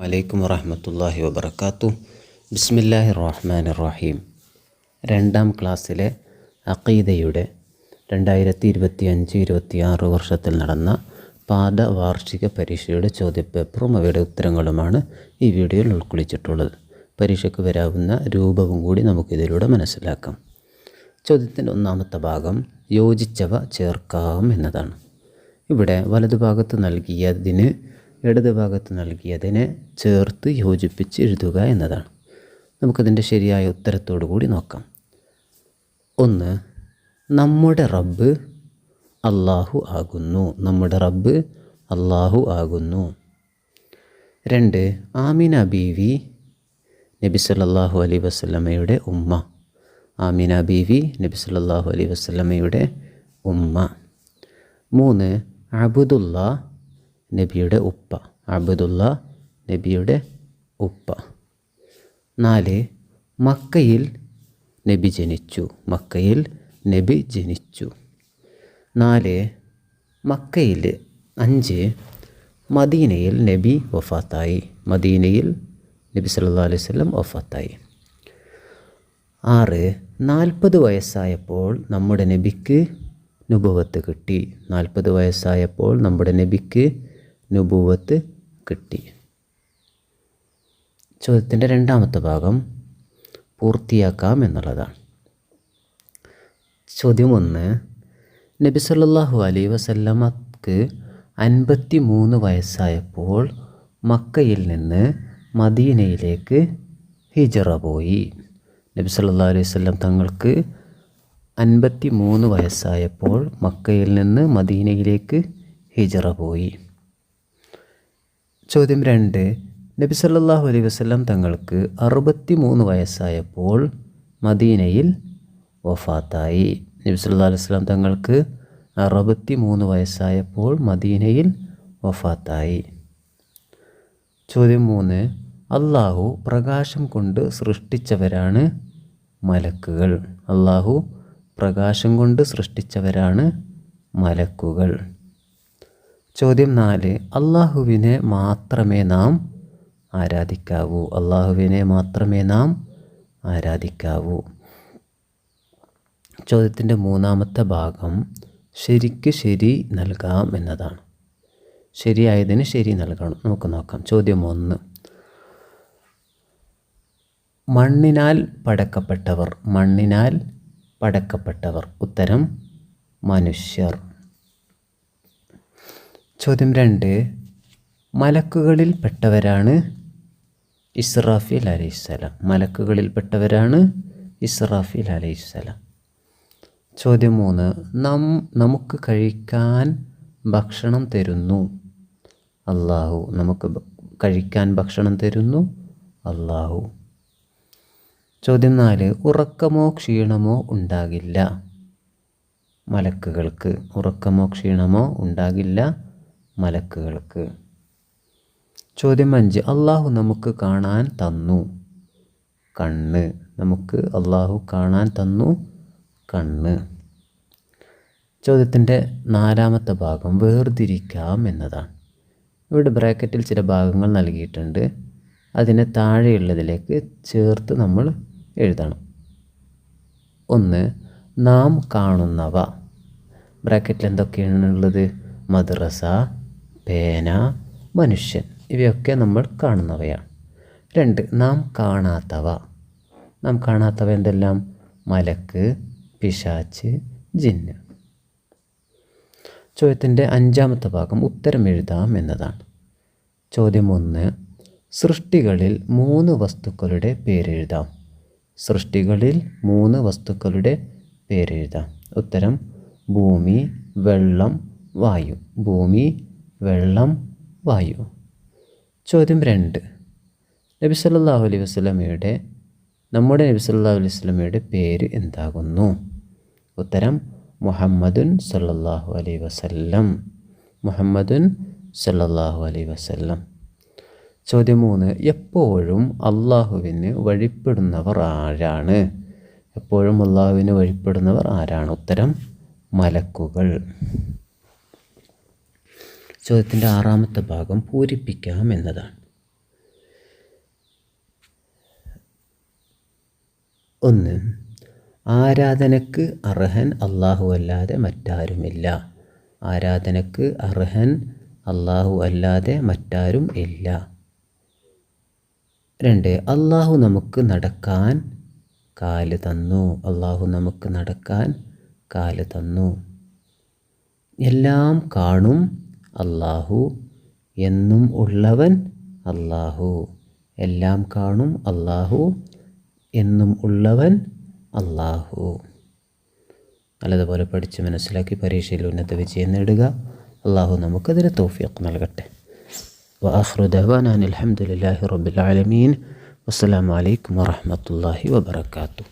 വലൈക്കും വറഹ്മത്തുള്ളാഹി വബറകാതുഹു. ബിസ്മില്ലാഹിർ റഹ്മാനിർ റഹീം. രണ്ടാം ക്ലാസ്സിലെ അഖീദയുടെ 2025-26 വർഷത്തിൽ നടന്ന പാദ വാർഷിക പരീക്ഷയുടെ ചോദ്യപേപ്പറും അവയുടെ ഉത്തരങ്ങളുമാണ് ഈ വീഡിയോയിൽ ഉൾക്കൊള്ളിച്ചിട്ടുള്ളത്. പരീക്ഷയ്ക്ക് വരാവുന്ന രൂപവും കൂടി നമുക്കിതിലൂടെ മനസ്സിലാക്കാം. ചോദ്യത്തിൻ്റെ ഒന്നാമത്തെ ഭാഗം യോജിച്ചവ ചേർക്കാം എന്നതാണ്. ഇവിടെ വലതുഭാഗത്ത് നൽകിയതിന് ഇടതുഭാഗത്ത് നൽകിയതിനെ ചേർത്ത് യോജിപ്പിച്ച് എഴുതുക എന്നതാണ്. നമുക്കതിൻ്റെ ശരിയായ ഉത്തരത്തോടു കൂടി നോക്കാം. 1. നമ്മുടെ റബ്ബ് അല്ലാഹു ആകുന്നു. നമ്മുടെ റബ്ബ് അല്ലാഹു ആകുന്നു. 2. ആമിന ബീവി നബി സല്ലല്ലാഹു അലൈഹി വസല്ലമയുടെ ഉമ്മ. ആമിന ബീവി നബി സല്ലല്ലാഹു അലൈഹി വസല്ലമയുടെ ഉമ്മ. 3. അബ്ദുല്ല നബിയുടെ ഉപ്പ. അബ്ദുല്ല നബിയുടെ ഉപ്പ. 4. മക്കയിൽ നബി ജനിച്ചു. മക്കയിൽ നബി ജനിച്ചു. 4. മക്കയിൽ. 5. മദീനയിൽ നബി വഫാത്തായി. മദീനയിൽ നബി സല്ലല്ലാഹു അലൈഹി വസല്ലം വഫാത്തായി. 6. 40 വയസ്സായപ്പോൾ നമ്മുടെ നബിക്ക് നുബുവത്ത് കിട്ടി. 40 വയസ്സായപ്പോൾ നമ്മുടെ നബിക്ക് നുബുവത്ത് കിട്ടി. ചോദ്യത്തിൻ്റെ രണ്ടാമത്തെ ഭാഗം പൂർത്തിയാക്കാം എന്നുള്ളതാണ്. ചോദ്യം 1. നബി സല്ലല്ലാഹു അലൈഹി വസല്ലമക്ക് 53 വയസ്സായപ്പോൾ മക്കയിൽ നിന്ന് മദീനയിലേക്ക് ഹിജ്റ പോയി. നബി സല്ലല്ലാഹു അലൈഹി വസല്ലം തങ്ങൾക്ക് 53 വയസ്സായപ്പോൾ മക്കയിൽ നിന്ന് മദീനയിലേക്ക് ഹിജ്റ പോയി. ചോദ്യം 2. നബി സല്ലല്ലാഹു അലൈഹി വസല്ലം തങ്ങൾക്ക് 63 വയസ്സായപ്പോൾ മദീനയിൽ വഫാത്തായി. നബി സല്ലല്ലാഹു അലൈഹി വസല്ലം തങ്ങൾക്ക് 63 വയസ്സായപ്പോൾ മദീനയിൽ വഫാത്തായി. ചോദ്യം 3. അല്ലാഹു പ്രകാശം കൊണ്ട് സൃഷ്ടിച്ചവരാണ് മലക്കുകൾ. അല്ലാഹു പ്രകാശം കൊണ്ട് സൃഷ്ടിച്ചവരാണ് മലക്കുകൾ. ചോദ്യം 4. അല്ലാഹുവിനെ മാത്രമേ നാം ആരാധിക്കാവൂ. അല്ലാഹുവിനെ മാത്രമേ നാം ആരാധിക്കാവൂ. ചോദ്യത്തിൻ്റെ മൂന്നാമത്തെ ഭാഗം ശരിക്ക് ശരി നൽകാം എന്നതാണ്. ശരിയായതിന് ശരി നൽകണം. നമുക്ക് നോക്കാം. ചോദ്യം 1. മണ്ണിനാൽ പടക്കപ്പെട്ടവർ. മണ്ണിനാൽ പടക്കപ്പെട്ടവർ. ഉത്തരം മനുഷ്യർ. ചോദ്യം 2. മലക്കുകളിൽ പെട്ടവരാണ് ഇസ്രാഫീൽ അലൈഹിസ്സലാം. മലക്കുകളിൽ പെട്ടവരാണ് ഇസ്രാഫീൽ അലൈഹിസ്സലാം. ചോദ്യം 3. നമുക്ക് കഴിക്കാൻ ഭക്ഷണം തരുന്നു അല്ലാഹു. നമുക്ക് കഴിക്കാൻ ഭക്ഷണം തരുന്നു അല്ലാഹു. ചോദ്യം 4. ഉറക്കമോ ക്ഷീണമോ ഉണ്ടാകില്ല മലക്കുകൾക്ക്. ഉറക്കമോ ക്ഷീണമോ ഉണ്ടാകില്ല മലക്കുകൾക്ക്. ചോദ്യം 5. അല്ലാഹു നമുക്ക് കാണാൻ തന്നു കണ്ണ്. നമുക്ക് അല്ലാഹു കാണാൻ തന്നു കണ്ണ്. ചോദ്യത്തിൻ്റെ നാലാമത്തെ ഭാഗം വേർതിരിക്കാം എന്നതാണ്. ഇവിടെ ബ്രാക്കറ്റിൽ ചില ഭാഗങ്ങൾ നൽകിയിട്ടുണ്ട്. അതിനെ താഴെയുള്ളതിലേക്ക് ചേർത്ത് നമ്മൾ എഴുതണം. 1. നാം കാണുന്നവ. ബ്രാക്കറ്റിൽ എന്തൊക്കെയാണുള്ളത്? മദ്രസ, പേന, മനുഷ്യൻ. ഇവയൊക്കെ നമ്മൾ കാണുന്നവയാണ്. 2. നാം കാണാത്തവ. നാം കാണാത്തവ എന്തെല്ലാം? മലക്ക്, പിശാച്ച്, ജിന്ന്. ചോദ്യത്തിൻ്റെ അഞ്ചാമത്തെ ഭാഗം ഉത്തരം എഴുതാം എന്നതാണ്. ചോദ്യം 1. സൃഷ്ടികളിൽ 3 വസ്തുക്കളുടെ പേരെഴുതാം. സൃഷ്ടികളിൽ 3 വസ്തുക്കളുടെ പേരെഴുതാം. ഉത്തരം ഭൂമി, വെള്ളം, വായു. ഭൂമി, വെള്ളം, വായു. ചോദ്യം 2. നബി സല്ലല്ലാഹു അലൈഹി വസല്ലമയുടെ നമ്മുടെ നബി സല്ലല്ലാഹു അലൈഹി വസല്ലമയുടെ പേര് എന്താകുന്നു? ഉത്തരം മുഹമ്മദുൻ സല്ലല്ലാഹു അലൈഹി വസല്ലം. മുഹമ്മദുൻ സല്ലല്ലാഹു അലൈഹി വസല്ലം. ചോദ്യം 3. എപ്പോഴും അള്ളാഹുവിന് വഴിപ്പെടുന്നവർ ആരാണ്? എപ്പോഴും അള്ളാഹുവിന് വഴിപ്പെടുന്നവർ ആരാണ്? ഉത്തരം മലക്കുകൾ. ചോദ്യത്തിൻ്റെ ആറാമത്തെ ഭാഗം പൂരിപ്പിക്കാം എന്നതാണ്. ഒന്ന്, ആരാധനക്ക് അർഹൻ അല്ലാഹു അല്ലാതെ മറ്റാരുമില്ല. ആരാധനക്ക് അർഹൻ അല്ലാഹു അല്ലാതെ മറ്റാരും ഇല്ല. 2, അല്ലാഹു നമുക്ക് നടക്കാൻ കാല് തന്നു. അല്ലാഹു നമുക്ക് നടക്കാൻ കാല് തന്നു. എല്ലാം കാണും അല്ലാഹു, എന്നും ഉള്ളവൻ അല്ലാഹു. എല്ലാം കാണും അല്ലാഹു, എന്നും ഉള്ളവൻ അല്ലാഹു. നല്ലതുപോലെ പഠിച്ച് മനസ്സിലാക്കി പരീക്ഷയിൽ ഉന്നത വിജയം നേടുക. അല്ലാഹു നമുക്കതിന് തൗഫീഖ് നൽകട്ടെ. വആഖിറു ദഅ്വാനാ അൽഹംദുലില്ലാഹി റബ്ബിൽ ആലമീൻ. വസ്സലാമു അലൈക്കും വറഹ്മത്തുള്ളാഹി വബറകാതുഹു.